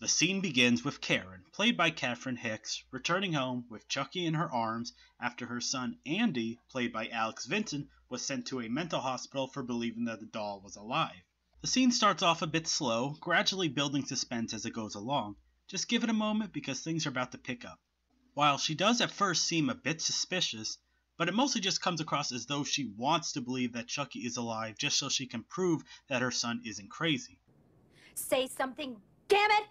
The scene begins with Karen, played by Catherine Hicks, returning home with Chucky in her arms after her son Andy, played by Alex Vincent, was sent to a mental hospital for believing that the doll was alive. The scene starts off a bit slow, gradually building suspense as it goes along. Just give it a moment because things are about to pick up. While she does at first seem a bit suspicious, but it mostly just comes across as though she wants to believe that Chucky is alive just so she can prove that her son isn't crazy. Say something, damn it!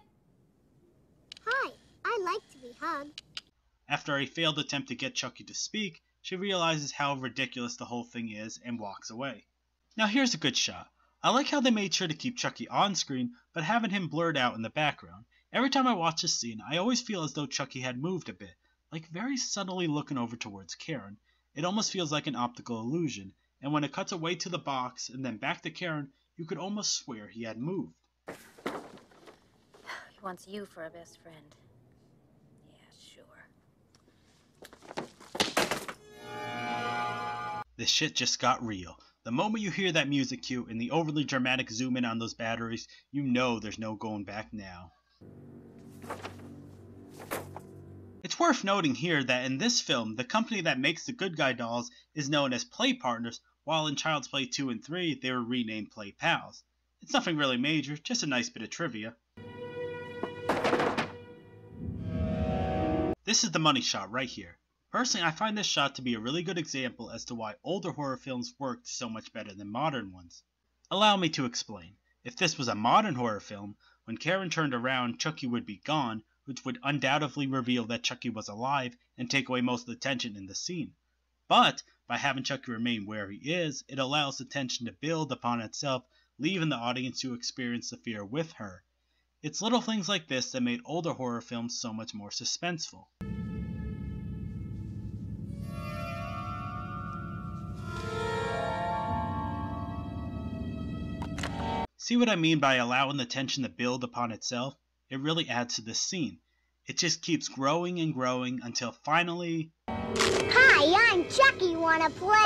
Hi, I like to be hugged. After a failed attempt to get Chucky to speak, she realizes how ridiculous the whole thing is and walks away. Now here's a good shot. I like how they made sure to keep Chucky on screen, but having him blurred out in the background. Every time I watch this scene, I always feel as though Chucky had moved a bit, like very subtly looking over towards Karen. It almost feels like an optical illusion, and when it cuts away to the box and then back to Karen, you could almost swear he had moved. He wants you for a best friend. Yeah, sure. This shit just got real. The moment you hear that music cue and the overly dramatic zoom in on those batteries, you know there's no going back now. It's worth noting here that in this film, the company that makes the good guy dolls is known as Play Partners, while in Child's Play 2 and 3 they were renamed Play Pals. It's nothing really major, just a nice bit of trivia. This is the money shot right here. Personally, I find this shot to be a really good example as to why older horror films worked so much better than modern ones. Allow me to explain. If this was a modern horror film, when Karen turned around, Chucky would be gone, which would undoubtedly reveal that Chucky was alive and take away most of the tension in the scene. But, by having Chucky remain where he is, it allows the tension to build upon itself, leaving the audience to experience the fear with her. It's little things like this that made older horror films so much more suspenseful. See what I mean by allowing the tension to build upon itself? It really adds to this scene. It just keeps growing and growing until finally... Hi, I'm Chucky. Wanna play?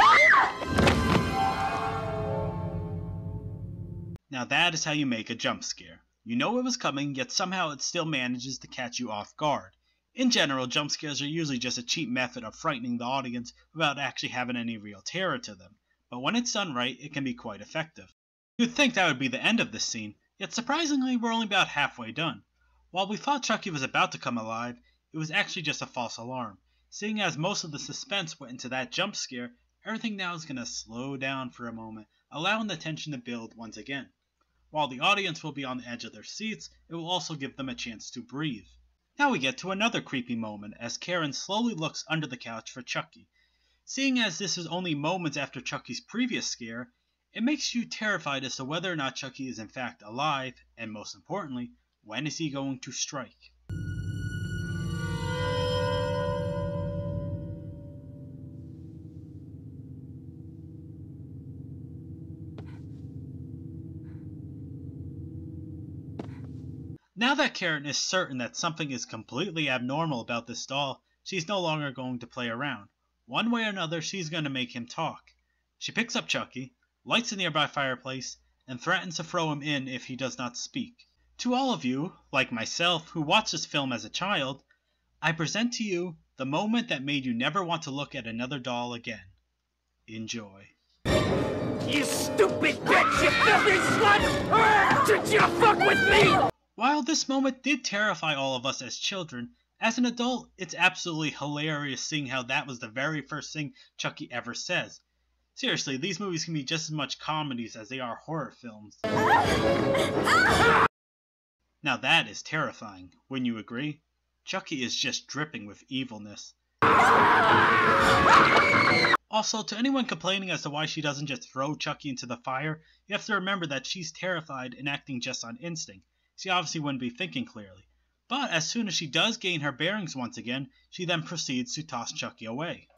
Now that is how you make a jump scare. You know it was coming, yet somehow it still manages to catch you off guard. In general, jump scares are usually just a cheap method of frightening the audience without actually having any real terror to them. But when it's done right, it can be quite effective. You'd think that would be the end of this scene, yet surprisingly we're only about halfway done. While we thought Chucky was about to come alive, it was actually just a false alarm. Seeing as most of the suspense went into that jump scare, everything now is going to slow down for a moment, allowing the tension to build once again. While the audience will be on the edge of their seats, it will also give them a chance to breathe. Now we get to another creepy moment as Karen slowly looks under the couch for Chucky. Seeing as this is only moments after Chucky's previous scare, it makes you terrified as to whether or not Chucky is in fact alive, and most importantly, when is he going to strike? Now that Karen is certain that something is completely abnormal about this doll, she's no longer going to play around. One way or another, she's going to make him talk. She picks up Chucky, lights a nearby fireplace, and threatens to throw him in if he does not speak. To all of you, like myself, who watched this film as a child, I present to you the moment that made you never want to look at another doll again. Enjoy. You stupid bitch, you filthy slut! Did you fuck with me? While this moment did terrify all of us as children, as an adult, it's absolutely hilarious seeing how that was the very first thing Chucky ever says. Seriously, these movies can be just as much comedies as they are horror films. Now that is terrifying, wouldn't you agree? Chucky is just dripping with evilness. Also, to anyone complaining as to why she doesn't just throw Chucky into the fire, you have to remember that she's terrified and acting just on instinct. She obviously wouldn't be thinking clearly. But as soon as she does gain her bearings once again, she then proceeds to toss Chucky away.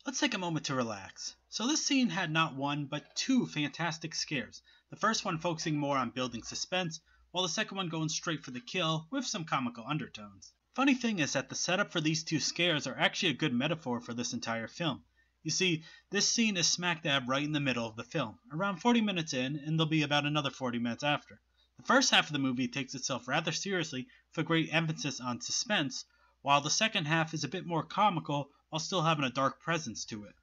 Let's take a moment to relax. So this scene had not one, but two fantastic scares. The first one focusing more on building suspense, while the second one going straight for the kill with some comical undertones. Funny thing is that the setup for these two scares are actually a good metaphor for this entire film. You see, this scene is smack dab right in the middle of the film, around 40 minutes in, and there'll be about another 40 minutes after. The first half of the movie takes itself rather seriously with a great emphasis on suspense, while the second half is a bit more comical while still having a dark presence to it.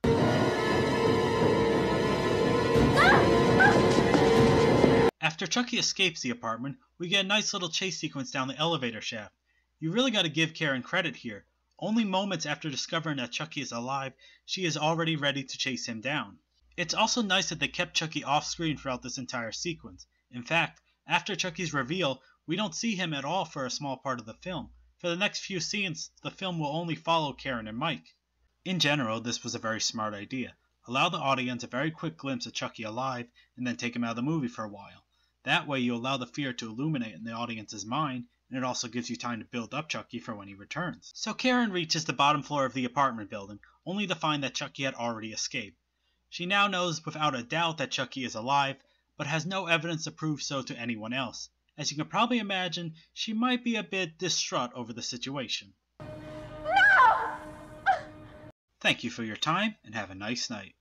After Chucky escapes the apartment, we get a nice little chase sequence down the elevator shaft. You really gotta give Karen credit here. Only moments after discovering that Chucky is alive, she is already ready to chase him down. It's also nice that they kept Chucky off screen throughout this entire sequence. In fact, after Chucky's reveal, we don't see him at all for a small part of the film. For the next few scenes, the film will only follow Karen and Mike. In general, this was a very smart idea. Allow the audience a very quick glimpse of Chucky alive, and then take him out of the movie for a while. That way you allow the fear to illuminate in the audience's mind, and it also gives you time to build up Chucky for when he returns. So Karen reaches the bottom floor of the apartment building, only to find that Chucky had already escaped. She now knows without a doubt that Chucky is alive, but has no evidence to prove so to anyone else. As you can probably imagine, she might be a bit distraught over the situation. No! Thank you for your time, and have a nice night.